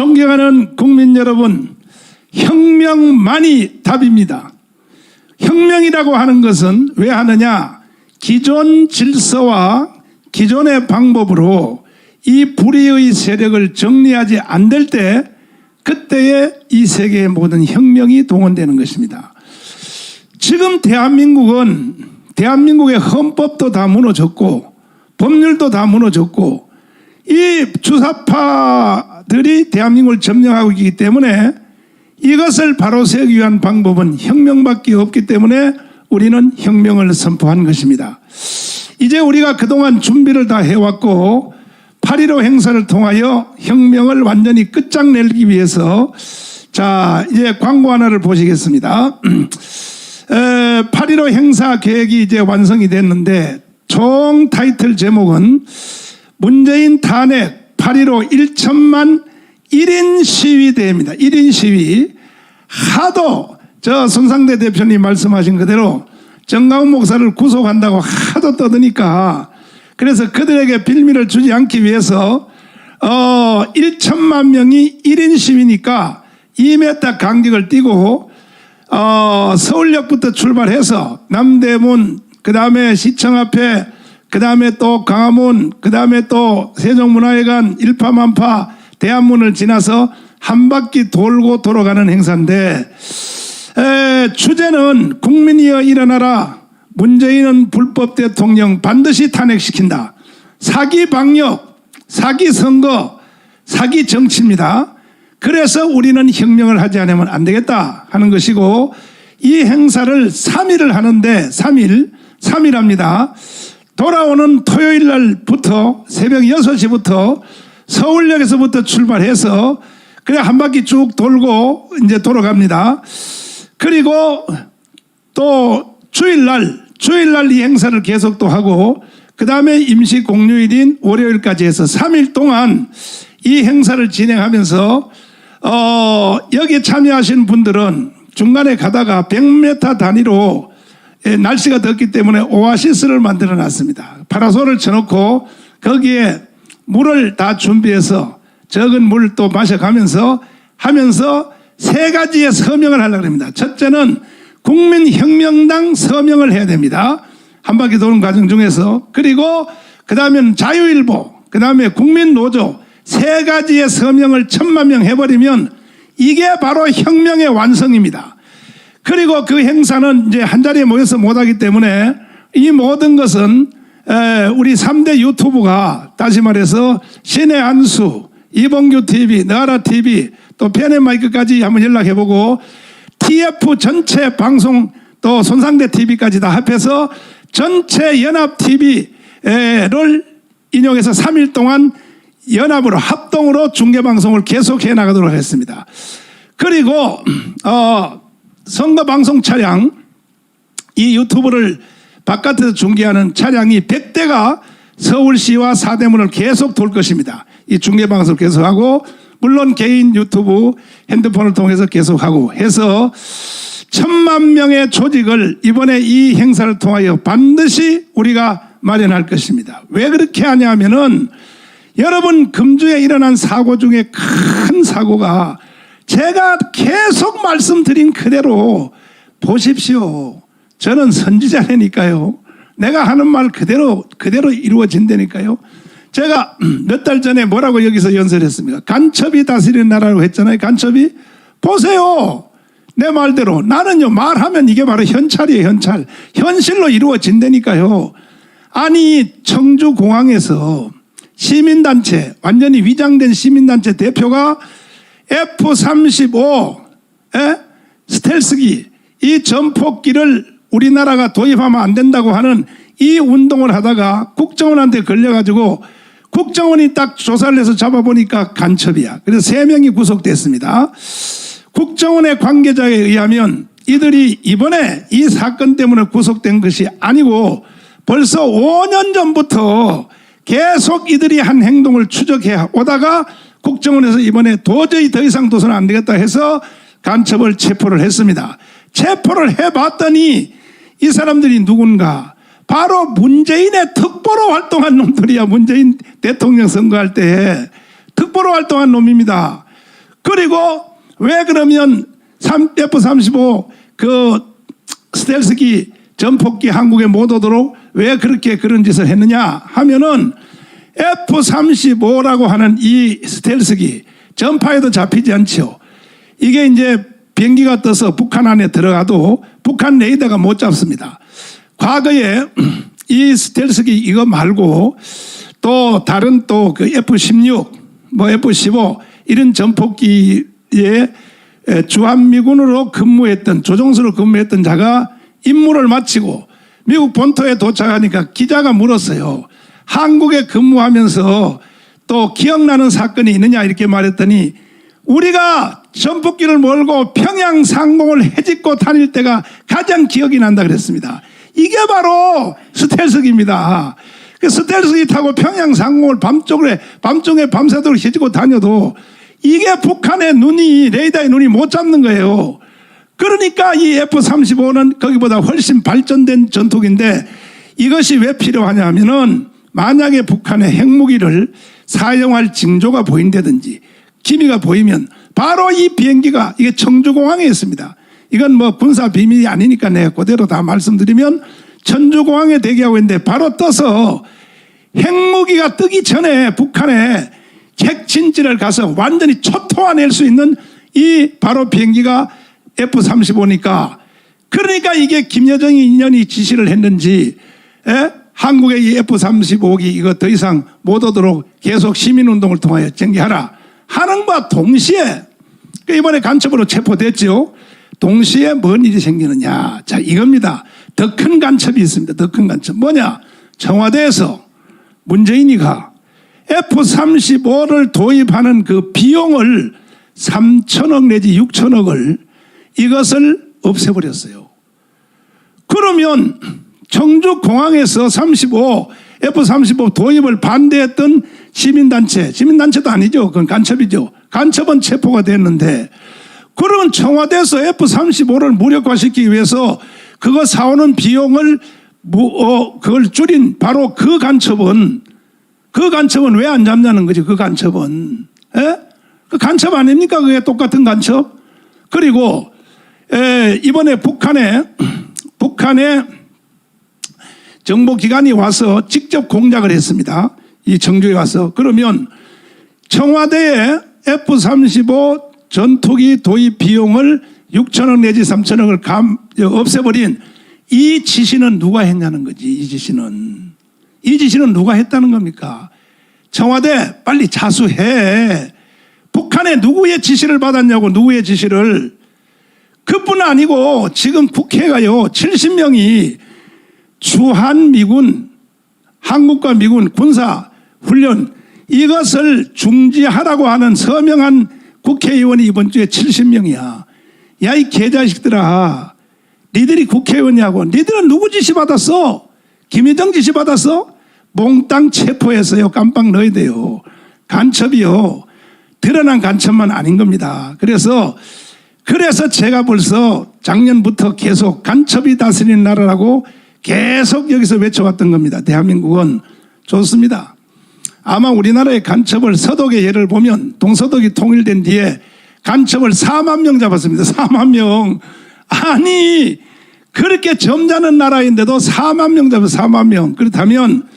존경하는 국민 여러분, 혁명만이 답입니다. 혁명이라고 하는 것은 왜 하느냐? 기존 질서와 기존의 방법으로 이 불의의 세력을 정리하지 않을 때 그때에 이 세계의 모든 혁명이 동원되는 것입니다. 지금 대한민국의 헌법도 다 무너졌고 법률도 다 무너졌고 이 주사파들이 대한민국을 점령하고 있기 때문에 이것을 바로 세우기 위한 방법은 혁명밖에 없기 때문에 우리는 혁명을 선포한 것입니다. 이제 우리가 그동안 준비를 다 해왔고 8.15 행사를 통하여 혁명을 완전히 끝장내기 위해서 자 이제 광고 하나를 보시겠습니다. 8.15 행사 계획이 이제 완성이 됐는데 총 타이틀 제목은 문재인 탄핵 8.15 1천만 1인 시위대입니다. 1인 시위. 하도 저 손상대 대표님 말씀하신 그대로 정강훈 목사를 구속한다고 하도 떠드니까 그래서 그들에게 빌미를 주지 않기 위해서 1천만 명이 1인 시위니까 2m 간격을 띄고 서울역부터 출발해서 남대문 그 다음에 시청 앞에 그 다음에 또 광화문 그 다음에 또 세종문화회관 일파만파 대한문을 지나서 한 바퀴 돌고 돌아가는 행사인데 주제는 국민이여 일어나라. 문재인은 불법 대통령 반드시 탄핵시킨다. 사기 방역, 사기 선거, 사기 정치입니다. 그래서 우리는 혁명을 하지 않으면 안 되겠다 하는 것이고 이 행사를 3일을 하는데 3일 합니다. 돌아오는 토요일 날부터 새벽 6시부터 서울역에서부터 출발해서 그래 한 바퀴 쭉 돌고 이제 돌아갑니다. 그리고 또 주일날 이 행사를 계속 또 하고 그 다음에 임시 공휴일인 월요일까지 해서 3일 동안 이 행사를 진행하면서 여기에 참여하신 분들은 중간에 가다가 100m 단위로 날씨가 덥기 때문에 오아시스를 만들어 놨습니다. 파라솔을 쳐놓고 거기에 물을 다 준비해서 적은 물 또 마셔가면서 하면서 세 가지의 서명을 하려고 합니다. 첫째는 국민혁명당 서명을 해야 됩니다. 한 바퀴 도는 과정 중에서. 그리고 그 다음에는 자유일보, 그 다음에 국민노조 세 가지의 서명을 1000만 명 해버리면 이게 바로 혁명의 완성입니다. 그리고 그 행사는 이제 한 자리에 모여서 못하기 때문에 이 모든 것은 우리 3대 유튜브가 다시 말해서 신의 한수, 이봉규 TV, 너아라 TV, 또 페네마이크까지 한번 연락해보고 TF 전체 방송 또 손상대 TV까지 다 합해서 전체 연합 TV를 인용해서 3일 동안 연합으로 합동으로 중계방송을 계속해 나가도록 하겠습니다. 그리고 선거 방송 차량 이 유튜브를 바깥에서 중계하는 차량이 100대가 서울시와 사대문을 계속 돌 것입니다. 이 중계방송을 계속하고 물론 개인 유튜브 핸드폰을 통해서 계속하고 해서 1000만 명의 조직을 이번에 이 행사를 통하여 반드시 우리가 마련할 것입니다. 왜 그렇게 하냐면은 여러분 금주에 일어난 사고 중에 큰 사고가 제가 계속 말씀드린 그대로 보십시오. 저는 선지자라니까요. 내가 하는 말 그대로 이루어진다니까요. 제가 몇 달 전에 뭐라고 여기서 연설했습니까? 간첩이 다스리는 나라라고 했잖아요. 간첩이. 보세요. 내 말대로 나는요 말하면 이게 바로 현찰이에요. 현찰. 현실로 이루어진다니까요. 아니 청주공항에서 시민단체 완전히 위장된 시민단체 대표가 F-35 스텔스기 이 전폭기를 우리나라가 도입하면 안 된다고 하는 이 운동을 하다가 국정원한테 걸려가지고 국정원이 딱 조사를 해서 잡아보니까 간첩이야. 그래서 3명이 구속됐습니다. 국정원의 관계자에 의하면 이들이 이번에 이 사건 때문에 구속된 것이 아니고 벌써 5년 전부터 계속 이들이 한 행동을 추적해 오다가 국정원에서 이번에 도저히 더 이상 둬서는 안 되겠다 해서 간첩을 체포를 했습니다. 체포를 해봤더니 이 사람들이 누군가? 바로 문재인의 특보로 활동한 놈들이야. 문재인 대통령 선거할 때 특보로 활동한 놈입니다. 그리고 왜 그러면 F-35 그 스텔스기 전폭기 한국에 못 오도록 왜 그렇게 그런 짓을 했느냐 하면은 F-35라고 하는 이 스텔스기 전파에도 잡히지 않죠. 이게 이제 비행기가 떠서 북한 안에 들어가도 북한 레이더가 못 잡습니다. 과거에 이 스텔스기 이거 말고 또 다른 또 그 F-16 뭐 F-15 이런 전폭기에 주한미군으로 근무했던 조종수로 근무했던 자가 임무를 마치고 미국 본토에 도착하니까 기자가 물었어요. 한국에 근무하면서 또 기억나는 사건이 있느냐 이렇게 말했더니 우리가 전폭기를 몰고 평양 상공을 헤집고 다닐 때가 가장 기억이 난다 그랬습니다. 이게 바로 스텔스기입니다. 그 스텔스기 타고 평양 상공을 밤중에 밤새도록 헤집고 다녀도 이게 북한의 눈이 레이더의 눈이 못 잡는 거예요. 그러니까 이 F-35는 거기보다 훨씬 발전된 전투기인데 이것이 왜 필요하냐 하면은 만약에 북한의 핵무기를 사용할 징조가 보인다든지 기미가 보이면 바로 이 비행기가 이게 청주공항에 있습니다. 이건 뭐 군사 비밀이 아니니까 내가 그대로 다 말씀드리면 청주공항에 대기하고 있는데 바로 떠서 핵무기가 뜨기 전에 북한의 핵진지를 가서 완전히 초토화낼 수 있는 이 바로 비행기가 F-35니까 그러니까 이게 김여정이 인연이 지시를 했는지 한국의 이 F-35기 이거 더 이상 못 오도록 계속 시민운동을 통하여 전개하라 하는 것과 동시에 이번에 간첩으로 체포됐죠. 동시에 뭔 일이 생기느냐. 자, 이겁니다. 더 큰 간첩이 있습니다. 더 큰 간첩. 뭐냐. 청와대에서 문재인이가 F-35를 도입하는 그 비용을 3천억 내지 6천억을 이것을 없애버렸어요. 그러면 청주공항에서 F-35 도입을 반대했던 시민단체도 아니죠. 그건 간첩이죠. 간첩은 체포가 됐는데 그러면 청와대에서 F-35를 무력화시키기 위해서 그거 사오는 비용을 그걸 줄인 바로 그 간첩은 왜 안 잡냐는 거지. 그 간첩은 그 간첩 아닙니까? 그게 똑같은 간첩. 그리고 이번에 북한의 정보기관이 와서 직접 공작을 했습니다. 이 청주에 와서. 그러면 청와대에 F-35 전투기 도입 비용을 6천억 내지 3천억을 없애버린 이 지시는 누가 했냐는 거지. 이 지시는 누가 했다는 겁니까? 청와대 빨리 자수해. 북한에 누구의 지시를 받았냐고. 누구의 지시를. 그뿐 아니고 지금 국회가요 70명이 주한미군 한국과 미군 군사훈련 이것을 중지하라고 하는 서명한 국회의원이 이번 주에 70명이야. 야, 이 개자식들아. 니들이 국회의원이냐고. 니들은 누구 지시 받았어? 김여정 지시 받았어? 몽땅 체포했어요. 깜빡 넣어야 돼요. 간첩이요. 드러난 간첩만 아닌 겁니다. 그래서 제가 벌써 작년부터 계속 간첩이 다스리는 나라라고 계속 여기서 외쳐왔던 겁니다. 대한민국은 좋습니다. 아마 우리나라의 간첩을 서독의 예를 보면 동서독이 통일된 뒤에 간첩을 4만 명 잡았습니다. 4만 명. 아니 그렇게 점잖은 나라인데도 4만 명 잡았어요. 4만 명. 그렇다면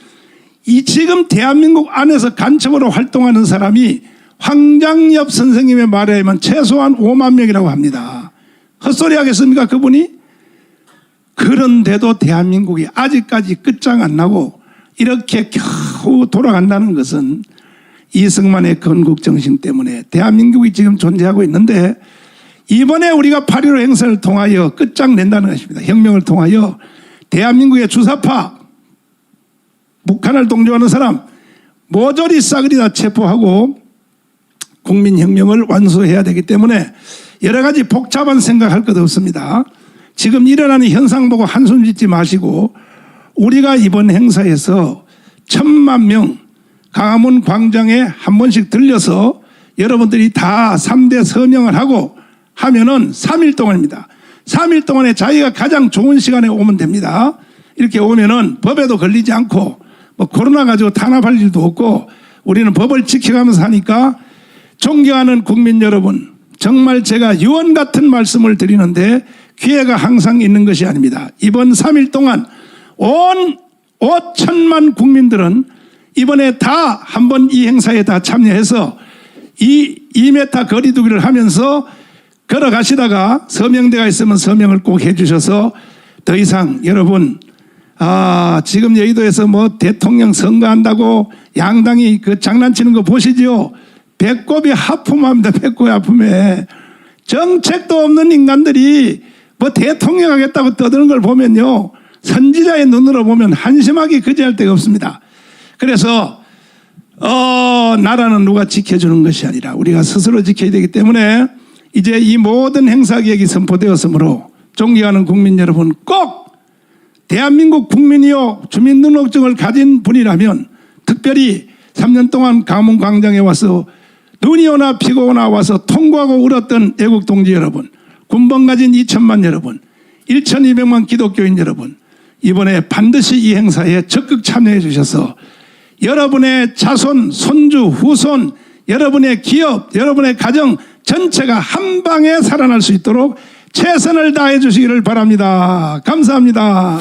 이 지금 대한민국 안에서 간첩으로 활동하는 사람이 황장엽 선생님의 말에 의하면 최소한 5만 명이라고 합니다. 헛소리 하겠습니까 그분이? 그런데도 대한민국이 아직까지 끝장 안 나고 이렇게 겨우 돌아간다는 것은 이승만의 건국정신 때문에 대한민국이 지금 존재하고 있는데 이번에 우리가 8.15 행사를 통하여 끝장낸다는 것입니다. 혁명을 통하여 대한민국의 주사파 북한을 동조하는 사람 모조리 싸그리 다 체포하고 국민혁명을 완수해야 되기 때문에 여러 가지 복잡한 생각할 것 없습니다. 지금 일어나는 현상 보고 한숨 짓지 마시고 우리가 이번 행사에서 1,000만 명 광화문 광장에 한 번씩 들려서 여러분들이 다 3대 서명을 하고 하면은 3일 동안입니다. 3일 동안에 자기가 가장 좋은 시간에 오면 됩니다. 이렇게 오면은 법에도 걸리지 않고 뭐 코로나 가지고 탄압할 일도 없고 우리는 법을 지켜가면서 하니까 존경하는 국민 여러분, 정말 제가 유언 같은 말씀을 드리는데 기회가 항상 있는 것이 아닙니다. 이번 3일 동안 온 5천만 국민들은 이번에 다 한번 이 행사에 다 참여해서 2m 거리두기를 하면서 걸어가시다가 서명대가 있으면 서명을 꼭 해주셔서 더 이상 여러분 지금 여의도에서 뭐 대통령 선거한다고 양당이 그 장난치는 거 보시죠. 배꼽이 하품합니다. 배꼽이 하품해. 정책도 없는 인간들이 뭐 대통령 하겠다고 떠드는 걸 보면요, 선지자의 눈으로 보면 한심하게 그지할 데가 없습니다. 그래서 나라는 누가 지켜주는 것이 아니라 우리가 스스로 지켜야 되기 때문에 이제 이 모든 행사 계획이 선포되었으므로 존경하는 국민 여러분, 꼭 대한민국 국민이요 주민등록증을 가진 분이라면 특별히 3년 동안 가문 광장에 와서 눈이 오나 비가 오나 와서 통곡하고 울었던 애국동지 여러분, 군번 가진 2천만 여러분, 1,200만 기독교인 여러분, 이번에 반드시 이 행사에 적극 참여해 주셔서 여러분의 자손, 손주, 후손, 여러분의 기업, 여러분의 가정 전체가 한 방에 살아날 수 있도록 최선을 다해 주시기를 바랍니다. 감사합니다.